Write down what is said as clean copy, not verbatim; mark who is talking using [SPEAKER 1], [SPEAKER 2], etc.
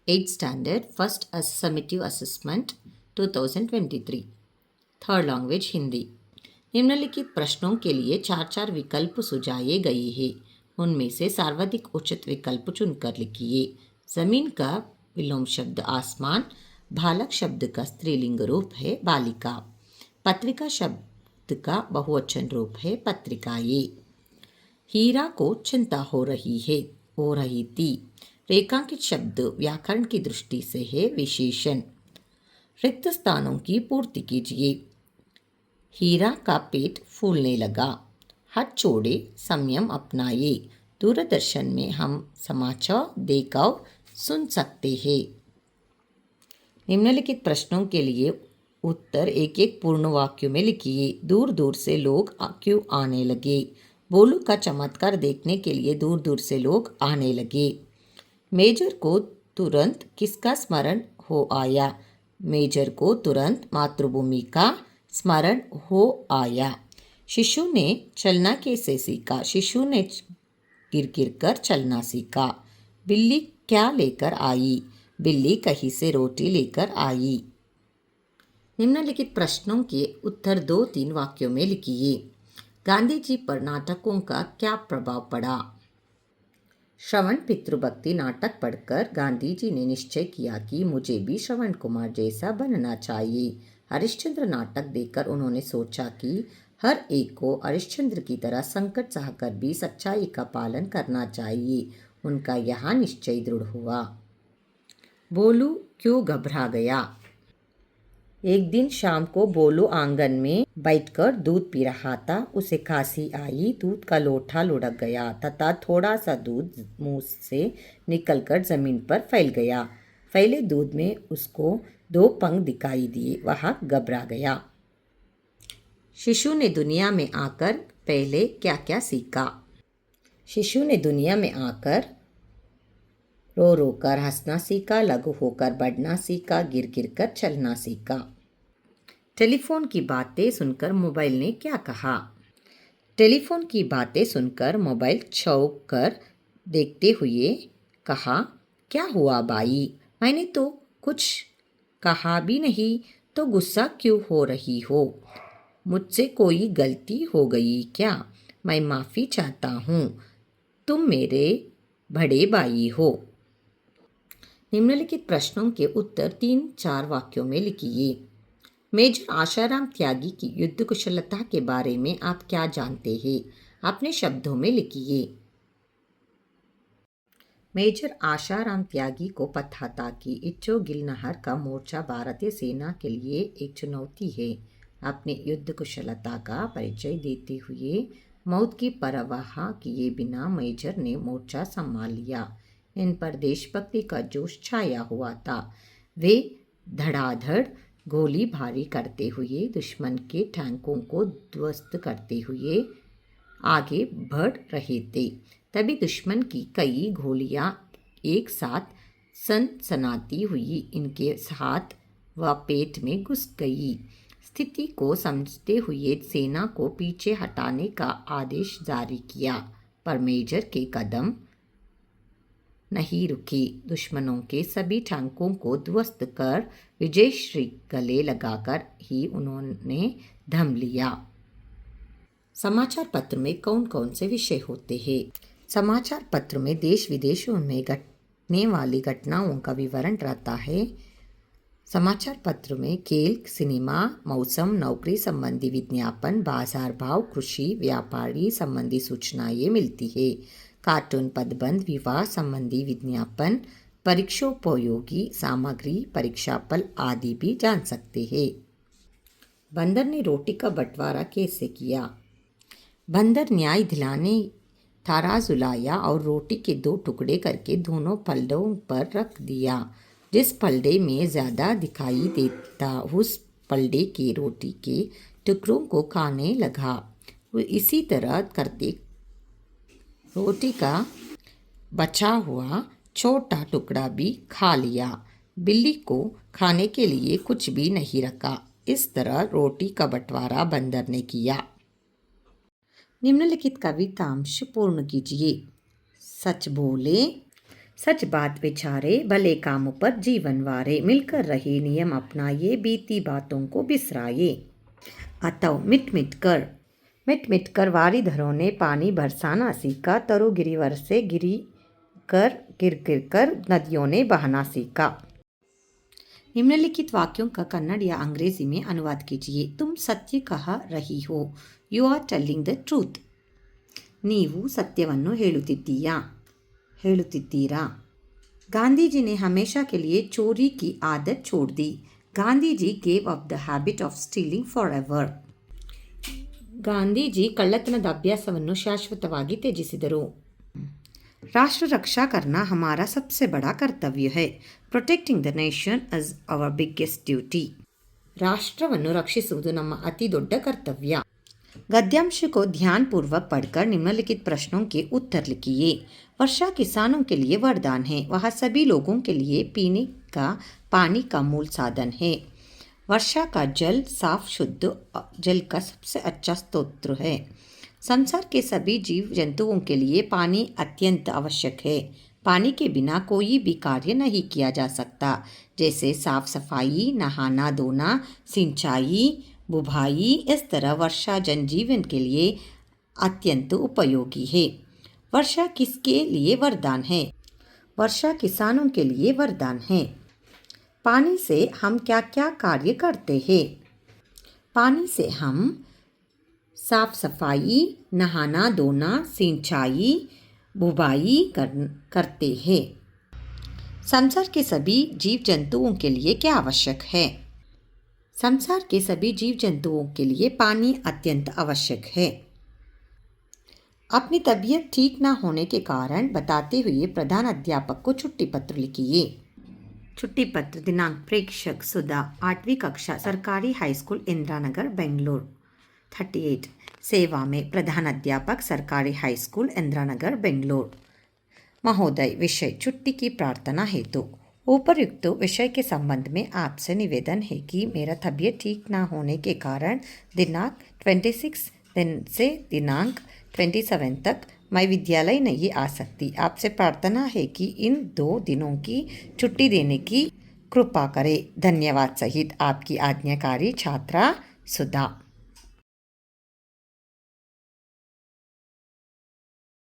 [SPEAKER 1] 8th Standard First Summative Assessment 2023 third language Hindi. निम्नलिखित प्रश्नों के लिए चार चार विकल्प सुझाए गए हैं। उनमें से सर्वाधिक उचित विकल्प चुनकर लिखिए। जमीन का विलोम शब्द आसमान, बालक शब्द का स्त्रीलिंग रूप है बालिका, पत्रिका शब्द का बहुवचन रूप है पत्रिकाएं। हीरा को चिंता हो रही थी। रेखांकित शब्द व्याकरण की दृष्टि से है विशेषण। रिक्त स्थानों की पूर्ति कीजिए। हीरा का पेट फूलने लगा। हाथ छोड़े, संयम अपनाए। दूरदर्शन में हम समाचार देखकर सुन सकते हैं। निम्नलिखित प्रश्नों के लिए उत्तर एक एक पूर्ण वाक्य में लिखिए। दूर दूर से लोग क्यों आने लगे? बोलू का चमत्कार देखने के लिए दूर दूर से लोग आने लगे। मेजर को तुरंत किसका स्मरण हो आया? मेजर को तुरंत मातृभूमि का स्मरण हो आया। शिशु ने चलना कैसे सीखा? शिशु ने गिर गिर कर चलना सीखा। बिल्ली क्या लेकर आई? बिल्ली कहीं से रोटी लेकर आई। निम्नलिखित प्रश्नों के उत्तर 2-3 वाक्यों में लिखिए। गांधी जी पर नाटकों का क्या प्रभाव पड़ा? श्रवण पितृभक्ति नाटक पढ़कर गांधी जी ने निश्चय किया कि मुझे भी श्रवण कुमार जैसा बनना चाहिए। हरिश्चंद्र नाटक देखकर उन्होंने सोचा कि हर एक को हरिश्चंद्र की तरह संकट सहकर भी सच्चाई का पालन करना चाहिए। उनका यह निश्चय दृढ़ हुआ। बोलू क्यों घबरा गया? एक दिन शाम को बोलू आंगन में बैठकर दूध पी रहा था। उसे खांसी आई। दूध का लोटा लुढ़क गया तथा थोड़ा सा दूध मुंह से निकलकर जमीन पर फैल गया। फैले दूध में उसको 2 पंख दिखाई दिए। वह घबरा गया। शिशु ने दुनिया में आकर पहले क्या क्या सीखा? शिशु ने दुनिया में आकर रो रो कर हंसना सीखा, लघु होकर बढ़ना सीखा, गिर गिर कर चलना सीखा। टेलीफोन की बातें सुनकर मोबाइल ने क्या कहा? टेलीफोन की बातें सुनकर मोबाइल चौंक कर देखते हुए कहा, क्या हुआ भाई? मैंने तो कुछ कहा भी नहीं, तो गुस्सा क्यों हो रही हो? मुझसे कोई गलती हो गई क्या? मैं माफ़ी चाहता हूँ। तुम मेरे बड़े भाई हो। निम्नलिखित प्रश्नों के उत्तर 3-4 वाक्यों में लिखिए। मेजर आशाराम त्यागी की युद्ध कुशलता के बारे में आप क्या जानते हैं? अपने शब्दों में लिखिए। मेजर आशाराम त्यागी को पता था कि इच्चो गिल नहर का मोर्चा भारतीय सेना के लिए एक चुनौती है। अपने युद्ध कुशलता का परिचय देते हुए मौत की परवाह किए बिना मेजर ने मोर्चा संभाल लिया। इन पर देशभक्ति का जोश छाया हुआ था। वे धड़ाधड़ गोली बारी करते हुए दुश्मन के टैंकों को ध्वस्त करते हुए आगे बढ़ रहे थे। तभी दुश्मन की कई गोलियां एक साथ सनसनाती हुई इनके हाथ व पेट में घुस गई। स्थिति को समझते हुए सेना को पीछे हटाने का आदेश जारी किया, पर मेजर के कदम नहीं रुकी। दुश्मनों के सभी टैंकों को ध्वस्त कर विजयश्री गले लगाकर ही उन्होंने दम लिया। समाचार पत्र में कौन कौन से विषय होते हैं? समाचार पत्र में देश विदेशों में घटने वाली घटनाओं का विवरण रहता है। समाचार पत्र में खेल, सिनेमा, मौसम, नौकरी संबंधी विज्ञापन, बाजार भाव, कृषि, व्यापारी संबंधी सूचनाएं मिलती है। कार्टून, पदबंध, विवाह संबंधी विज्ञापन, परीक्षोपयोगी सामग्री, परीक्षा फल आदि भी जान सकते हैं। बंदर ने रोटी का बंटवारा कैसे किया? बंदर न्याय दिलाने तराजू लाया और रोटी के 2 टुकड़े करके दोनों पलड़ों पर रख दिया। जिस पलड़े में ज़्यादा दिखाई देता उस पलड़े के रोटी के टुकड़ों को खाने लगा। वो इसी तरह करते रोटी का बचा हुआ छोटा टुकड़ा भी खा लिया। बिल्ली को खाने के लिए कुछ भी नहीं रखा। इस तरह रोटी का बंटवारा बंदर ने किया। निम्नलिखित कवितांश पूर्ण कीजिए। सच बोले, सच बात विचारे, भले कामों पर जीवन वारे, मिलकर रहे नियम अपनाइए, बीती बातों को बिसराइए। अतव मिट मिट कर वारिधरों ने पानी बरसाना सीखा, तरु गिरिवर से गिर गिर कर नदियों ने बहना सीखा। निम्नलिखित वाक्यों का कन्नड़ या अंग्रेजी में अनुवाद कीजिए। तुम सत्य कह रही हो, you are telling the truth. ನೀವು ಸತ್ಯವನ್ನು ಹೇಳುತ್ತಿದ್ದೀರಾ। गांधी ने हमेशा के लिए चोरी की आदत छोड़ दी। Gandhi ji gave up the habit of stealing forever. Gandhiji ಕಳ್ಳತನದ ಅಭ್ಯಾಸವನ್ನು ಶಾಶ್ವತವಾಗಿ ತ್ಯಜಿಸಿದರು। राष्ट्र रक्षा करना हमारा सबसे बड़ा कर्तव्य है। Protecting the nation is our biggest duty. ರಾಷ್ಟ್ರವನ್ನು ರಕ್ಷಿಸುವುದು ನಮ್ಮ ಅತಿ ದೊಡ್ಡ ಕರ್ತವ್ಯ। गद्यांश को ध्यानपूर्वक पढ़कर निम्नलिखित प्रश्नों के उत्तर लिखिए। वर्षा किसानों के लिए वरदान है, वह सभी लोगों के लिए पीने का पानी का मूल साधन है। वर्षा का जल साफ शुद्ध जल का सबसे अच्छा स्रोत है। संसार के सभी जीव जंतुओं के लिए पानी अत्यंत आवश्यक है। पानी के बिना कोई भी कार्य नहीं किया जा सकता, जैसे साफ सफाई, नहाना धोना, सिंचाई, बुभाई। इस तरह वर्षा जनजीवन के लिए अत्यंत उपयोगी है। वर्षा किसके लिए वरदान है? वर्षा किसानों के लिए वरदान है। पानी से हम क्या क्या कार्य करते हैं? पानी से हम साफ सफाई, नहाना धोना, सिंचाई, बुवाई करते हैं। संसार के सभी जीव जंतुओं के लिए क्या आवश्यक है? संसार के सभी जीव जंतुओं के लिए पानी अत्यंत आवश्यक है। अपनी तबीयत ठीक न होने के कारण बताते हुए प्रधान अध्यापक को छुट्टी पत्र लिखिए। छुट्टी पत्र दिनांक प्रेक्षक सुधा, 8वीं कक्षा, सरकारी हाई स्कूल इंदिरा नगर बेंगलुरु। 38 सेवा में प्रधान अध्यापक, सरकारी हाई स्कूल इंदिरा नगर बेंगलुरु। महोदय, विषय छुट्टी की प्रार्थना हेतु। उपरयुक्त विषय के संबंध में आपसे निवेदन है कि मेरा तबीयत ठीक न होने के कारण दिनांक 26 दिन से दिनांक 27 तक मैं विद्यालय नहीं आ सकती। आपसे प्रार्थना है कि इन 2 दिनों की छुट्टी देने की कृपा करें। धन्यवाद सहित आपकी आज्ञाकारी छात्रा सुधा।